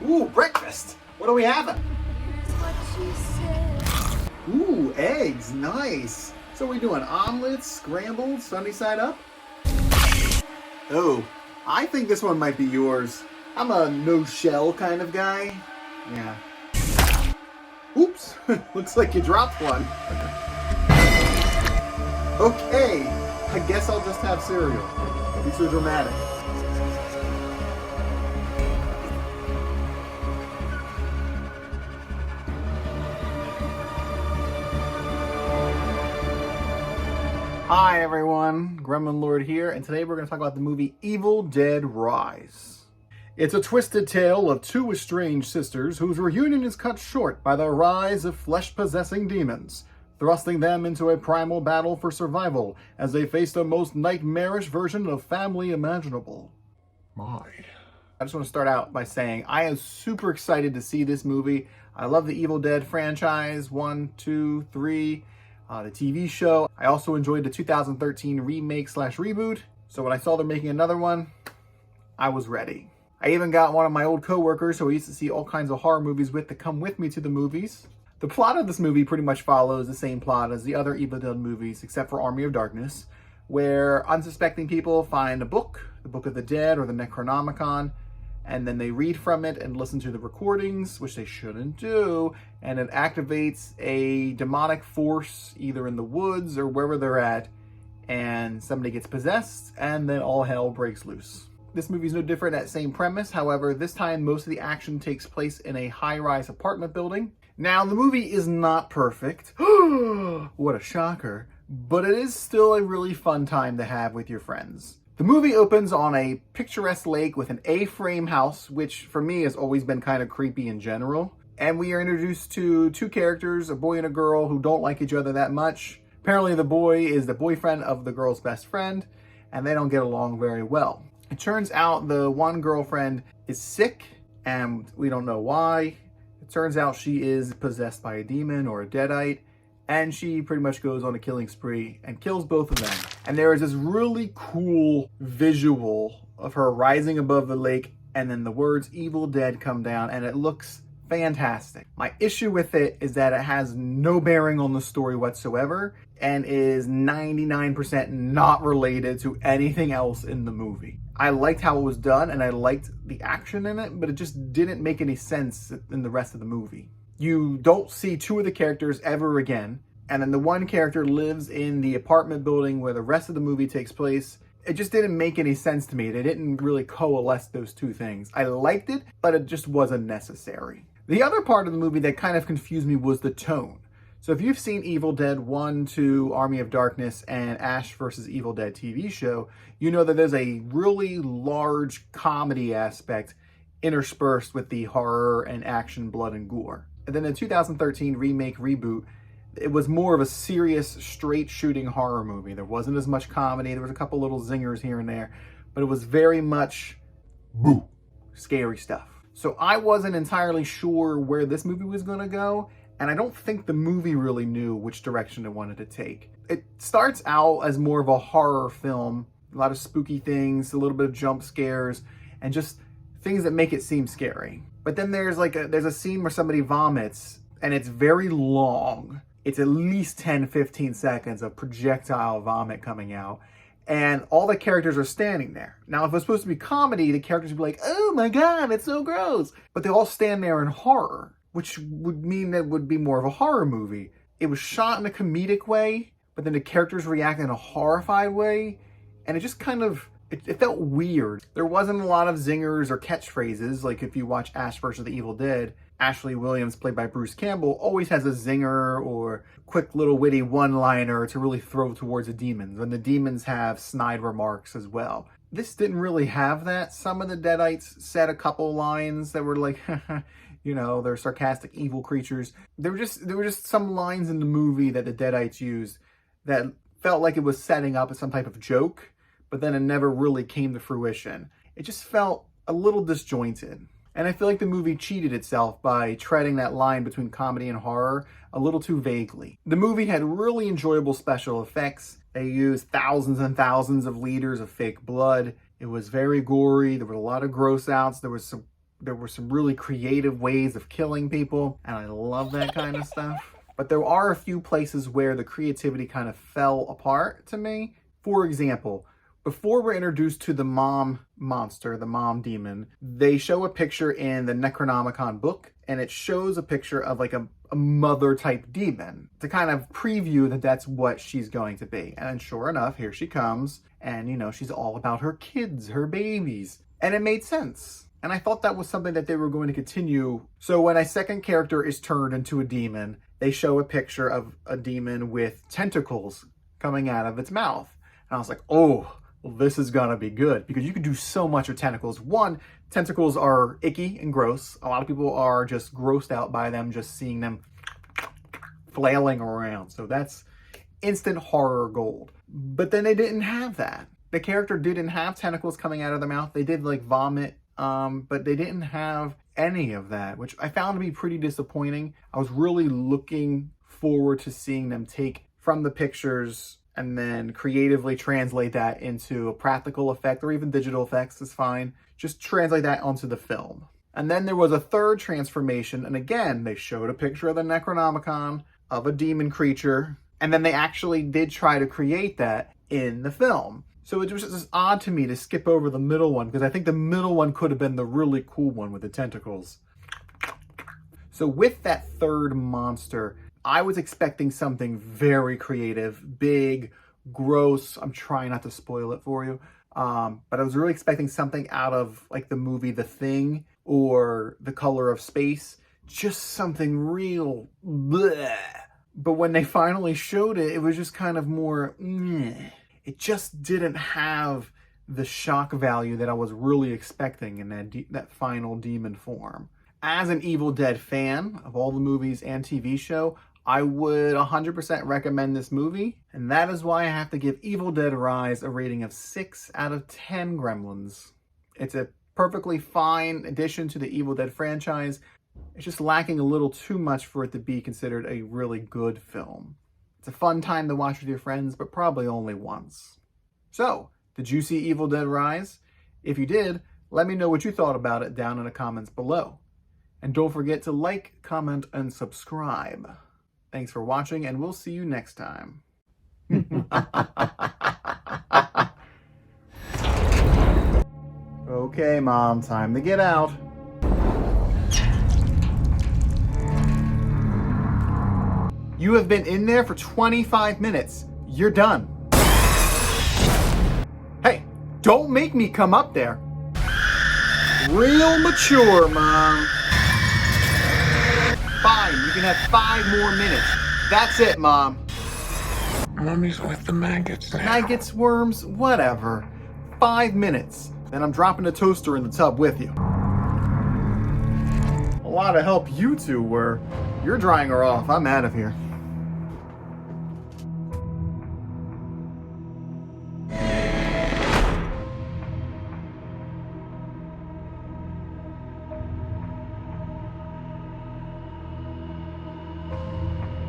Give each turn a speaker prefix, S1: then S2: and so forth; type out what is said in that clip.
S1: Ooh, breakfast. What are we having? Ooh, eggs. Nice. So we're doing omelets, scrambled, sunny side up? Oh, I think this one might be yours. I'm a no-shell kind of guy. Yeah. Oops. Looks like you dropped one. Okay. I guess I'll just have cereal. Be so dramatic. Hi everyone, Gremlin Lord here, and today we're going to talk about the movie Evil Dead Rise. It's a twisted tale of two estranged sisters whose reunion is cut short by the rise of flesh-possessing demons, thrusting them into a primal battle for survival as they face the most nightmarish version of family imaginable. I just want to start out by saying I am super excited to see this movie. I love the Evil Dead franchise, 1, 2, 3, the TV show. I also enjoyed the 2013 remake/reboot. So when I saw they're making another one, I was ready. I even got one of my old coworkers who I used to see all kinds of horror movies with to come with me to the movies. The plot of this movie pretty much follows the same plot as the other Evil Dead movies, except for Army of Darkness, where unsuspecting people find a book, the Book of the Dead or the Necronomicon, and then they read from it and listen to the recordings, which they shouldn't do, and it activates a demonic force either in the woods or wherever they're at, and somebody gets possessed, and then all hell breaks loose. This movie is no different, that same premise. However, this time most of the action takes place in a high-rise apartment building. Now, the movie is not perfect. What a shocker. But it is still a really fun time to have with your friends. The movie opens on a picturesque lake with an A-frame house, which for me has always been kind of creepy in general. And we are introduced to two characters, a boy and a girl, who don't like each other that much. Apparently the boy is the boyfriend of the girl's best friend, and they don't get along very well. It turns out the one girlfriend is sick, and we don't know why. It turns out she is possessed by a demon or a deadite, and she pretty much goes on a killing spree and kills both of them. And there is this really cool visual of her rising above the lake, and then the words Evil Dead come down, and it looks fantastic. My issue with it is that it has no bearing on the story whatsoever, and is 99% not related to anything else in the movie. I liked how it was done, and I liked the action in it, but it just didn't make any sense in the rest of the movie. You don't see two of the characters ever again, and then the one character lives in the apartment building where the rest of the movie takes place. It just didn't make any sense to me. They didn't really coalesce those two things. I liked it, but it just wasn't necessary. The other part of the movie that kind of confused me was the tone. So if you've seen Evil Dead 1, 2, Army of Darkness, and Ash vs. Evil Dead TV show, you know that there's a really large comedy aspect interspersed with the horror and action, blood and gore. And then the 2013 remake reboot, it was more of a serious, straight shooting horror movie. There wasn't as much comedy. There was a couple little zingers here and there, but it was very much boo, scary stuff. So I wasn't entirely sure where this movie was going to go, and I don't think the movie really knew which direction it wanted to take. It starts out as more of a horror film, a lot of spooky things, a little bit of jump scares, and just things that make it seem scary. But then there's a scene where somebody vomits, and it's very long. It's at least 10-15 seconds of projectile vomit coming out, and all the characters are standing there. Now, if it's supposed to be comedy, the characters would be like, oh my god, it's so gross. But they all stand there in horror, which would mean that it would be more of a horror movie. It was shot in a comedic way, but then the characters react in a horrified way, and it just kind of, it felt weird. There wasn't a lot of zingers or catchphrases, like if you watch Ash vs. the Evil Dead, Ashley Williams, played by Bruce Campbell, always has a zinger or quick little witty one-liner to really throw towards the demons, and the demons have snide remarks as well. This didn't really have that. Some of the Deadites said a couple lines that were like, you know, they're sarcastic, evil creatures. There were just some lines in the movie that the Deadites used that felt like it was setting up some type of joke, but then it never really came to fruition. It just felt a little disjointed. And I feel like the movie cheated itself by treading that line between comedy and horror a little too vaguely. The movie had really enjoyable special effects. They used thousands and thousands of liters of fake blood. It was very gory. There were a lot of gross outs. There was some There were some really creative ways of killing people, and I love that kind of stuff. But there are a few places where the creativity kind of fell apart to me. For example, before we're introduced to the mom monster, the mom demon, they show a picture in the Necronomicon book, and it shows a picture of like a mother type demon to kind of preview that that's what she's going to be. And then sure enough, here she comes, and you know, she's all about her kids, her babies. And it made sense. And I thought that was something that they were going to continue. So when a second character is turned into a demon, they show a picture of a demon with tentacles coming out of its mouth. And I was like, oh, well, this is gonna be good, because you can do so much with tentacles. One, tentacles are icky and gross. A lot of people are just grossed out by them, just seeing them flailing around. So that's instant horror gold. But then they didn't have that. The character didn't have tentacles coming out of their mouth. They did like vomit, but they didn't have any of that, which I found to be pretty disappointing. I was really looking forward to seeing them take from the pictures and then creatively translate that into a practical effect, or even digital effects is fine. Just translate that onto the film. And then there was a third transformation, and again, they showed a picture of the Necronomicon of a demon creature, and then they actually did try to create that in the film. So it was just odd to me to skip over the middle one, because I think the middle one could have been the really cool one with the tentacles. So with that third monster, I was expecting something very creative, big, gross. I'm trying not to spoil it for you. But I was really expecting something out of like the movie The Thing or The Color of Space. Just something real bleh. But when they finally showed it, it was just kind of more meh. It just didn't have the shock value that I was really expecting in that final demon form. As an Evil Dead fan of all the movies and TV show, I would 100% recommend this movie, and that is why I have to give Evil Dead Rise a rating of 6 out of 10 gremlins. It's a perfectly fine addition to the Evil Dead franchise. It's just lacking a little too much for it to be considered a really good film. It's a fun time to watch with your friends, but probably only once. So, did you see Evil Dead Rise? If you did, let me know what you thought about it down in the comments below. And don't forget to like, comment, and subscribe. Thanks for watching, and we'll see you next time. Okay, Mom, time to get out. You have been in there for 25 minutes. You're done. Hey, don't make me come up there. Real mature, Mom. Fine, you can have 5 more minutes. That's it, Mom.
S2: Mommy's with the maggots now.
S1: Maggots, worms, whatever. 5 minutes. Then I'm dropping the toaster in the tub with you. A lot of help you two were. You're drying her off. I'm out of here.